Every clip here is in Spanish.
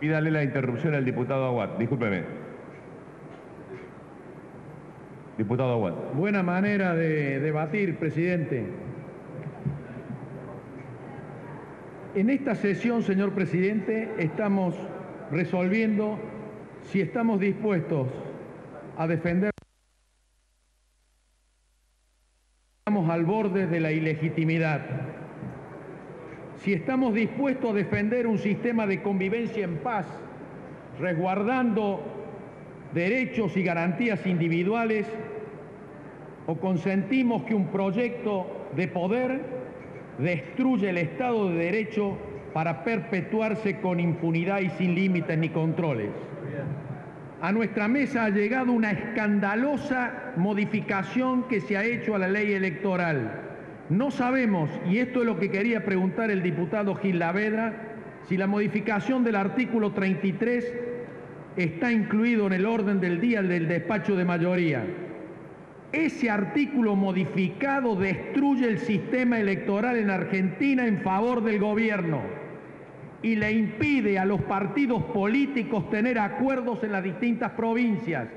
Pídale la interrupción al diputado Aguad. Discúlpeme. Diputado Aguad. Buena manera de debatir, presidente. En esta sesión, señor presidente, estamos resolviendo si estamos dispuestos a defender al borde de la ilegitimidad, si estamos dispuestos a defender un sistema de convivencia en paz, resguardando derechos y garantías individuales, o consentimos que un proyecto de poder destruya el Estado de Derecho para perpetuarse con impunidad y sin límites ni controles. A nuestra mesa ha llegado una escandalosa modificación que se ha hecho a la ley electoral. No sabemos, y esto es lo que quería preguntar el diputado Gil Lavedra, si la modificación del artículo 33 está incluido en el orden del día del despacho de mayoría. Ese artículo modificado destruye el sistema electoral en Argentina en favor del gobierno y le impide a los partidos políticos tener acuerdos en las distintas provincias.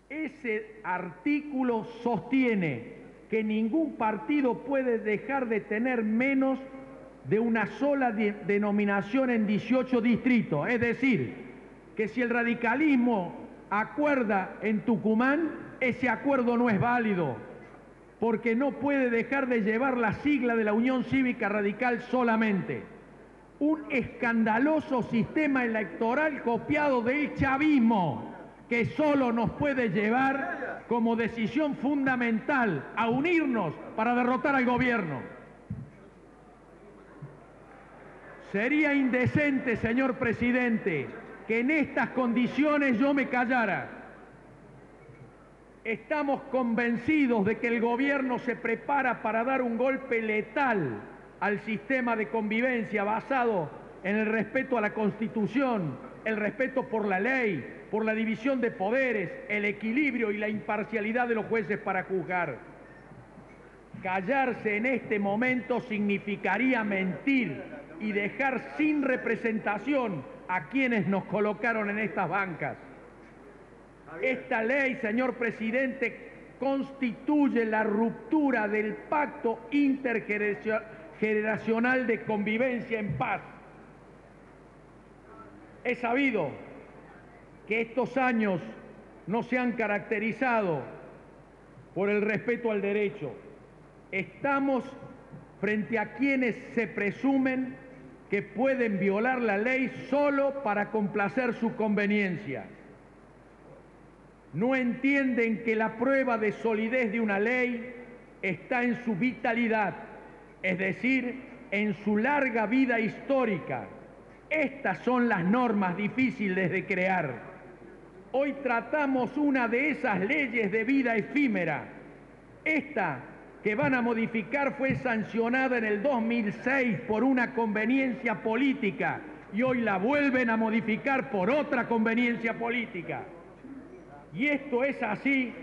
Ese artículo sostiene que ningún partido puede dejar de tener menos de una sola denominación en 18 distritos. Es decir, que si el radicalismo acuerda en Tucumán, ese acuerdo no es válido, porque no puede dejar de llevar la sigla de la Unión Cívica Radical solamente. Un escandaloso sistema electoral copiado del chavismo, que solo nos puede llevar como decisión fundamental a unirnos para derrotar al gobierno. Sería indecente, señor presidente, que en estas condiciones yo me callara. Estamos convencidos de que el gobierno se prepara para dar un golpe letal al sistema de convivencia basado en el respeto a la Constitución, el respeto por la ley, por la división de poderes, el equilibrio y la imparcialidad de los jueces para juzgar. Callarse en este momento significaría mentir y dejar sin representación a quienes nos colocaron en estas bancas. Esta ley, señor presidente, constituye la ruptura del pacto intergeneracional de convivencia en paz. Es sabido que estos años no se han caracterizado por el respeto al derecho. Estamos frente a quienes se presumen que pueden violar la ley solo para complacer su conveniencia. No entienden que la prueba de solidez de una ley está en su vitalidad, es decir, en su larga vida histórica. Estas son las normas difíciles de crear. Hoy tratamos una de esas leyes de vida efímera. Esta que van a modificar fue sancionada en el 2006 por una conveniencia política y hoy la vuelven a modificar por otra conveniencia política. Y esto es así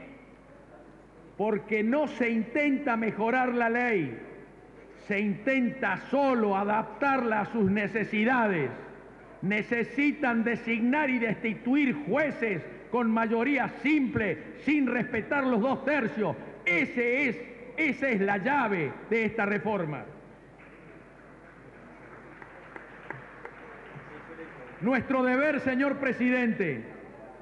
porque no se intenta mejorar la ley, se intenta solo adaptarla a sus necesidades. Necesitan designar y destituir jueces con mayoría simple, sin respetar los 2/3. Esa es la llave de esta reforma. Nuestro deber, señor presidente,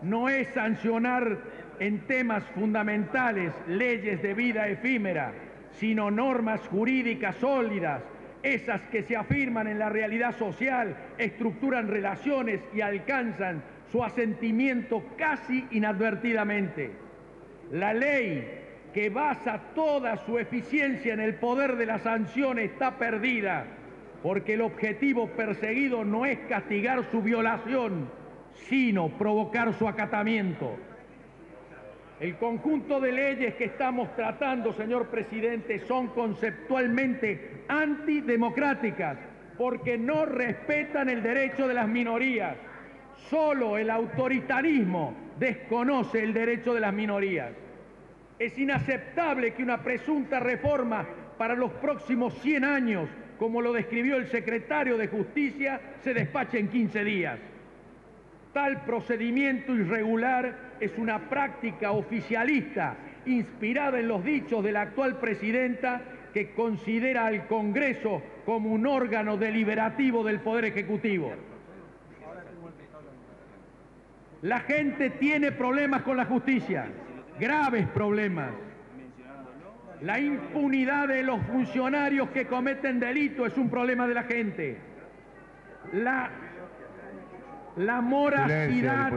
no es sancionar en temas fundamentales leyes de vida efímera, sino normas jurídicas sólidas, esas que se afirman en la realidad social, estructuran relaciones y alcanzan su asentimiento casi inadvertidamente. La ley que basa toda su eficiencia en el poder de la sanción está perdida, porque el objetivo perseguido no es castigar su violación, sino provocar su acatamiento. El conjunto de leyes que estamos tratando, señor presidente, son conceptualmente antidemocráticas porque no respetan el derecho de las minorías. Solo el autoritarismo desconoce el derecho de las minorías. Es inaceptable que una presunta reforma para los próximos 100 años como lo describió el secretario de Justicia, se despache en 15 días. Tal procedimiento irregular es una práctica oficialista inspirada en los dichos de la actual presidenta, que considera al Congreso como un órgano deliberativo del Poder Ejecutivo. La gente tiene problemas con la justicia, graves problemas. La impunidad de los funcionarios que cometen delitos es un problema de la gente. La moracidad,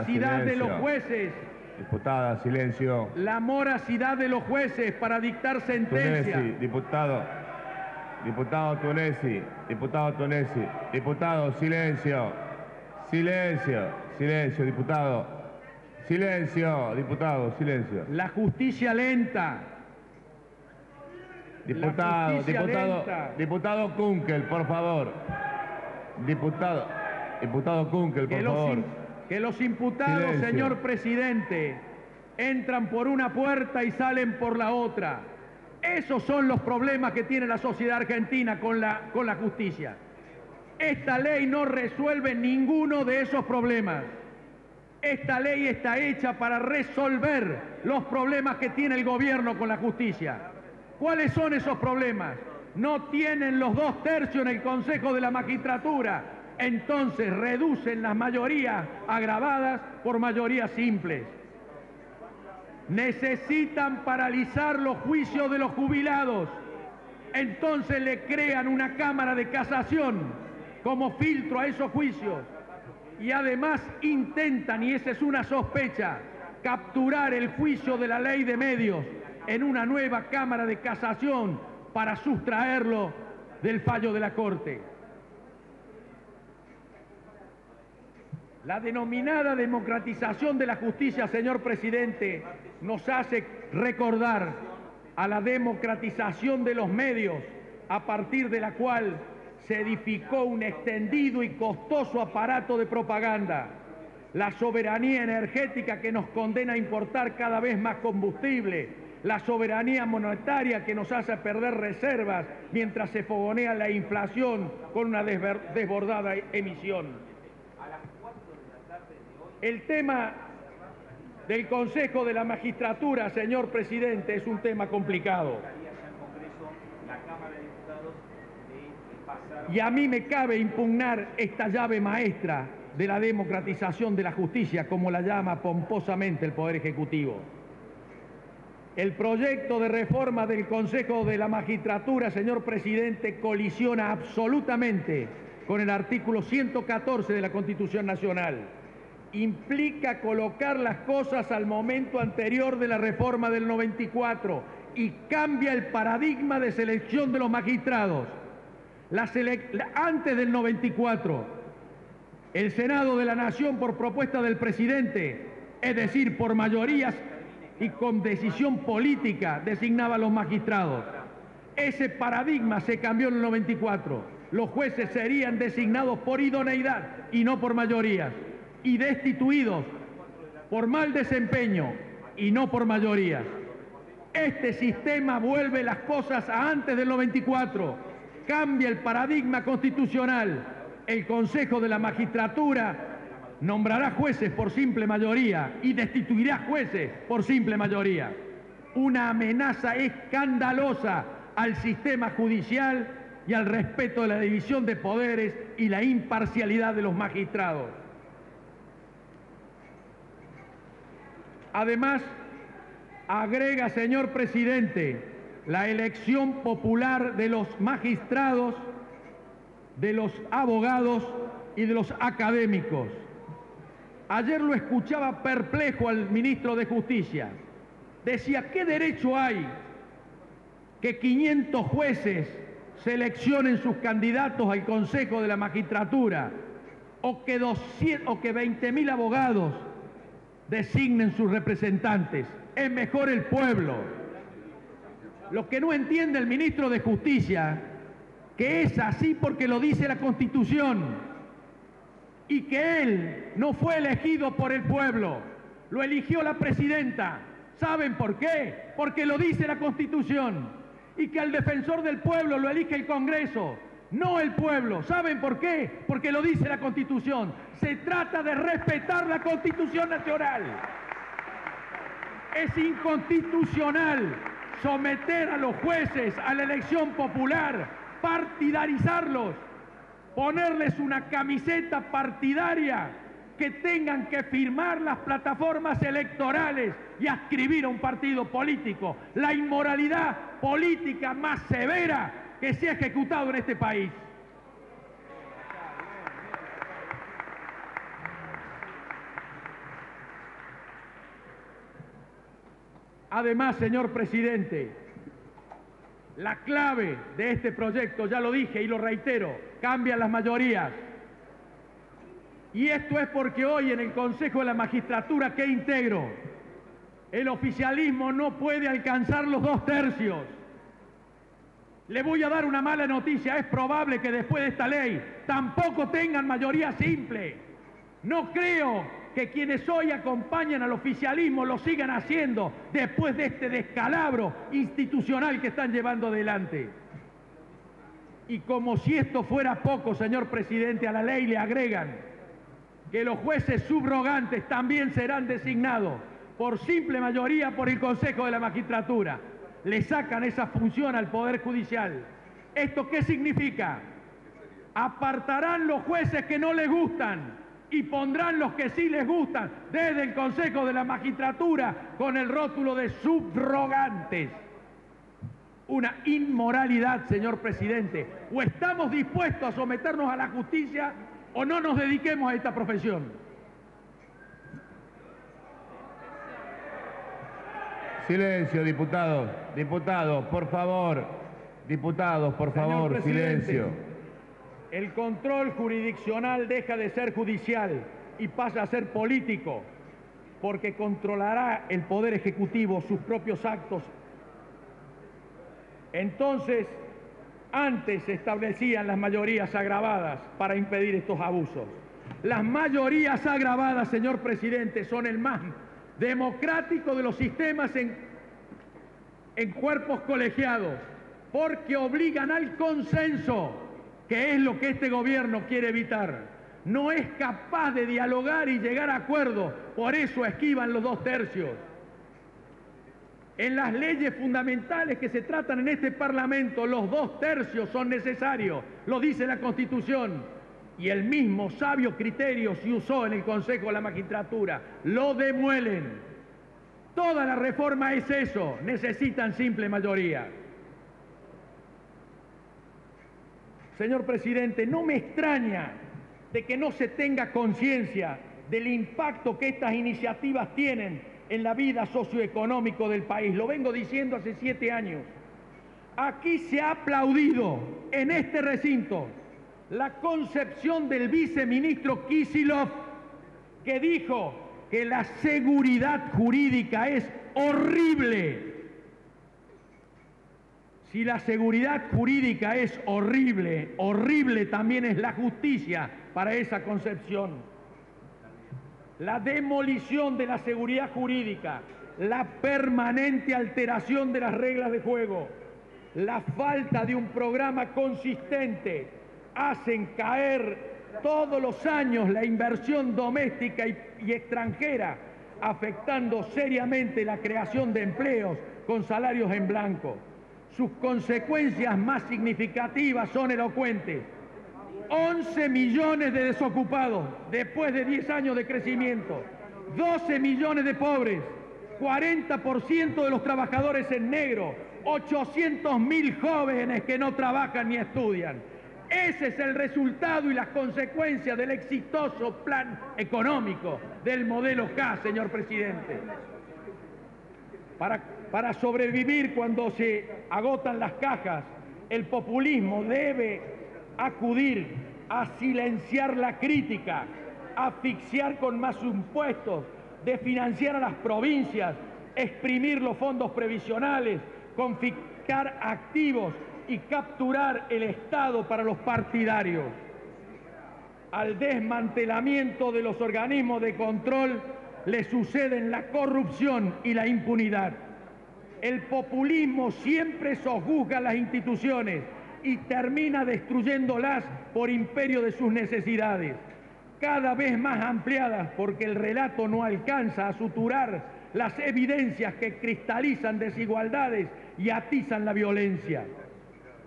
silencio. De los jueces. Diputada, silencio. La moracidad de los jueces para dictar sentencia. Tunesi, diputado. Diputado Tunesi, diputado, silencio. Silencio, diputado. Silencio, diputado, silencio. La justicia lenta. Diputado Kunkel, por favor. Diputado Kunkel, por favor. Que los imputados, silencio. Señor presidente, entran por una puerta y salen por la otra. Esos son los problemas que tiene la sociedad argentina con la justicia. Esta ley no resuelve ninguno de esos problemas. Esta ley está hecha para resolver los problemas que tiene el gobierno con la justicia. ¿Cuáles son esos problemas? No tienen los 2/3 en el Consejo de la Magistratura. Entonces reducen las mayorías agravadas por mayorías simples. Necesitan paralizar los juicios de los jubilados. Entonces le crean una Cámara de Casación como filtro a esos juicios. Y además intentan, y esa es una sospecha, capturar el juicio de la ley de medios en una nueva Cámara de Casación para sustraerlo del fallo de la Corte. La denominada democratización de la justicia, señor presidente, nos hace recordar a la democratización de los medios, a partir de la cual se edificó un extendido y costoso aparato de propaganda. La soberanía energética que nos condena a importar cada vez más combustible, la soberanía monetaria que nos hace perder reservas mientras se fogonea la inflación con una desbordada emisión. El tema del Consejo de la Magistratura, señor presidente, es un tema complicado. Y a mí me cabe impugnar esta llave maestra de la democratización de la justicia, como la llama pomposamente el Poder Ejecutivo. El proyecto de reforma del Consejo de la Magistratura, señor presidente, colisiona absolutamente con el artículo 114 de la Constitución Nacional. Implica colocar las cosas al momento anterior de la reforma del 94 y cambia el paradigma de selección de los magistrados. Antes del 94, el Senado de la Nación, por propuesta del presidente, es decir, por mayorías y con decisión política, designaba a los magistrados. Ese paradigma se cambió en el 94. Los jueces serían designados por idoneidad y no por mayorías, y destituidos por mal desempeño y no por mayorías. Este sistema vuelve las cosas a antes del 94, cambia el paradigma constitucional. El Consejo de la Magistratura nombrará jueces por simple mayoría y destituirá jueces por simple mayoría. Una amenaza escandalosa al sistema judicial y al respeto de la división de poderes y la imparcialidad de los magistrados. Además, agrega, señor presidente, la elección popular de los magistrados, de los abogados y de los académicos. Ayer lo escuchaba perplejo al ministro de Justicia. Decía, ¿qué derecho hay que 500 jueces seleccionen sus candidatos al Consejo de la Magistratura o que 20.000 abogados designen sus representantes? Es mejor el pueblo. Lo que no entiende el ministro de Justicia, que es así porque lo dice la Constitución y que él no fue elegido por el pueblo, lo eligió la presidenta. ¿Saben por qué? Porque lo dice la Constitución. y que al defensor del pueblo lo elige el Congreso, no el pueblo. ¿Saben por qué? Porque lo dice la Constitución. Se trata de respetar la Constitución Nacional. Es inconstitucional someter a los jueces a la elección popular, partidarizarlos, ponerles una camiseta partidaria, que tengan que firmar las plataformas electorales y adscribir a un partido político. La inmoralidad política más severa que se ha ejecutado en este país. Además, señor presidente, la clave de este proyecto, ya lo dije y lo reitero, cambian las mayorías. Y esto es porque hoy en el Consejo de la Magistratura que integro, el oficialismo no puede alcanzar los 2/3. Le voy a dar una mala noticia, es probable que después de esta ley tampoco tengan mayoría simple. No creo que quienes hoy acompañan al oficialismo lo sigan haciendo después de este descalabro institucional que están llevando adelante. Y como si esto fuera poco, señor presidente, a la ley le agregan que los jueces subrogantes también serán designados por simple mayoría por el Consejo de la Magistratura. Le sacan esa función al Poder Judicial. ¿Esto qué significa? Apartarán los jueces que no les gustan y pondrán los que sí les gustan desde el Consejo de la Magistratura con el rótulo de subrogantes. Una inmoralidad, señor presidente. O estamos dispuestos a someternos a la justicia o no nos dediquemos a esta profesión. Silencio, diputados. Diputados, por favor. Diputados, por favor, silencio. El control jurisdiccional deja de ser judicial y pasa a ser político, porque controlará el Poder Ejecutivo sus propios actos. Entonces, antes se establecían las mayorías agravadas para impedir estos abusos. Las mayorías agravadas, señor presidente, son el más democrático de los sistemas en cuerpos colegiados, porque obligan al consenso, que es lo que este gobierno quiere evitar. No es capaz de dialogar y llegar a acuerdos, por eso esquivan los 2/3. En las leyes fundamentales que se tratan en este Parlamento, los 2/3 son necesarios, lo dice la Constitución. Y el mismo sabio criterio se usó en el Consejo de la Magistratura. Lo demuelen. Toda la reforma es eso, necesitan simple mayoría. Señor presidente, no me extraña de que no se tenga conciencia del impacto que estas iniciativas tienen en la vida socioeconómica del país. Lo vengo diciendo hace 7 años. Aquí se ha aplaudido en este recinto la concepción del viceministro Kicillof, que dijo que la seguridad jurídica es horrible. Si la seguridad jurídica es horrible, horrible también es la justicia para esa concepción. La demolición de la seguridad jurídica, la permanente alteración de las reglas de juego, la falta de un programa consistente hacen caer todos los años la inversión doméstica y extranjera, afectando seriamente la creación de empleos con salarios en blanco. Sus consecuencias más significativas son elocuentes. 11 millones de desocupados después de 10 años de crecimiento, 12 millones de pobres, 40% de los trabajadores en negro, 800.000 jóvenes que no trabajan ni estudian. Ese es el resultado y las consecuencias del exitoso plan económico del modelo K, señor presidente. Para sobrevivir cuando se agotan las cajas, el populismo debe acudir a silenciar la crítica, asfixiar con más impuestos, desfinanciar a las provincias, exprimir los fondos previsionales, confiscar activos y capturar el Estado para los partidarios. Al desmantelamiento de los organismos de control le suceden la corrupción y la impunidad. El populismo siempre sojuzga las instituciones y termina destruyéndolas por imperio de sus necesidades, cada vez más ampliadas porque el relato no alcanza a suturar las evidencias que cristalizan desigualdades y atizan la violencia.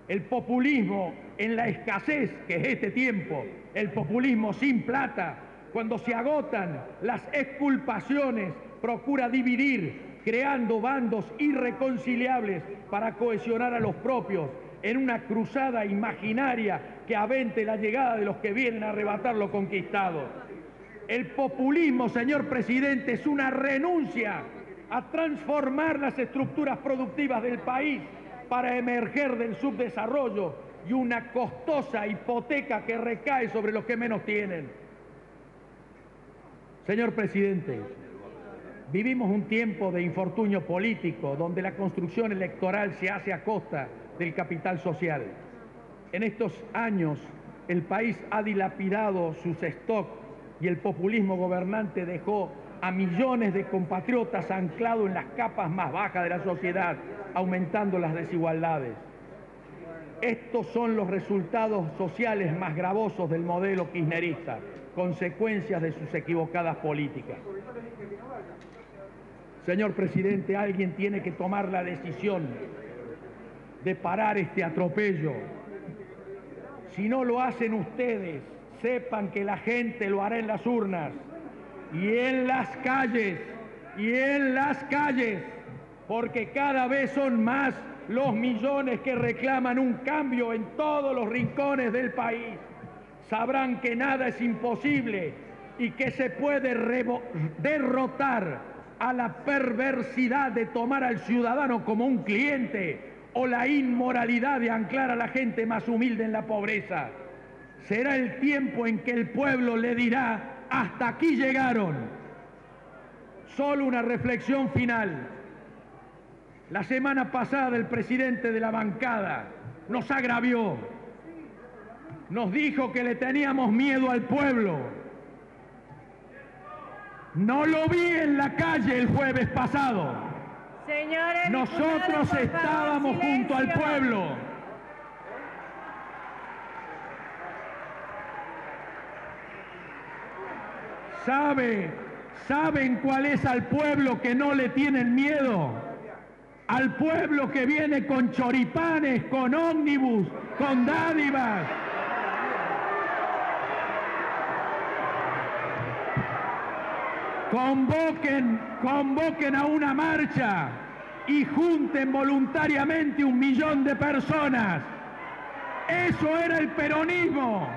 El populismo en la escasez que es este tiempo, el populismo sin plata, cuando se agotan las exculpaciones, procura dividir, creando bandos irreconciliables para cohesionar a los propios en una cruzada imaginaria que avente la llegada de los que vienen a arrebatar lo conquistado. El populismo, señor presidente, es una renuncia a transformar las estructuras productivas del país para emerger del subdesarrollo y una costosa hipoteca que recae sobre los que menos tienen. Señor presidente, vivimos un tiempo de infortunio político donde la construcción electoral se hace a costa del capital social. En estos años el país ha dilapidado sus stocks y el populismo gobernante dejó a millones de compatriotas anclados en las capas más bajas de la sociedad, aumentando las desigualdades. Estos son los resultados sociales más gravosos del modelo kirchnerista, consecuencias de sus equivocadas políticas. Señor presidente, alguien tiene que tomar la decisión de parar este atropello. Si no lo hacen ustedes, sepan que la gente lo hará en las urnas y en las calles, porque cada vez son más los millones que reclaman un cambio en todos los rincones del país. Sabrán que nada es imposible y que se puede derrotar a la perversidad de tomar al ciudadano como un cliente o la inmoralidad de anclar a la gente más humilde en la pobreza. Será el tiempo en que el pueblo le dirá: hasta aquí llegaron. Solo una reflexión final. La semana pasada el presidente de la bancada nos agravió, nos dijo que le teníamos miedo al pueblo. No lo vi en la calle el jueves pasado. Señores Nosotros diputados, estábamos junto al pueblo. ¿Saben cuál es al pueblo que no le tienen miedo? Al pueblo que viene con choripanes, con ómnibus, con dádivas. Convoquen a una marcha y junten voluntariamente 1 millón de personas. Eso era el peronismo.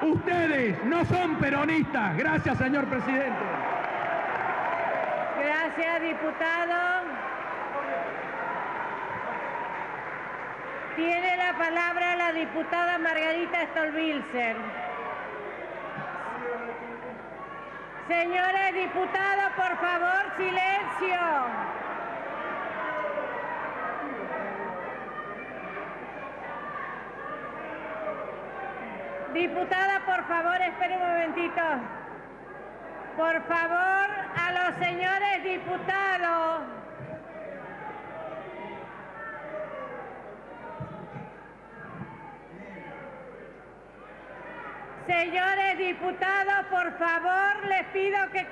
Ustedes no son peronistas. Gracias, señor presidente. Gracias, diputado. Tiene la palabra la diputada Margarita Stolbizer. Señores diputados, por favor, silencio. Diputada, por favor, espere un momentito. Por favor, a los señores diputados. Señores diputados, por favor, les pido que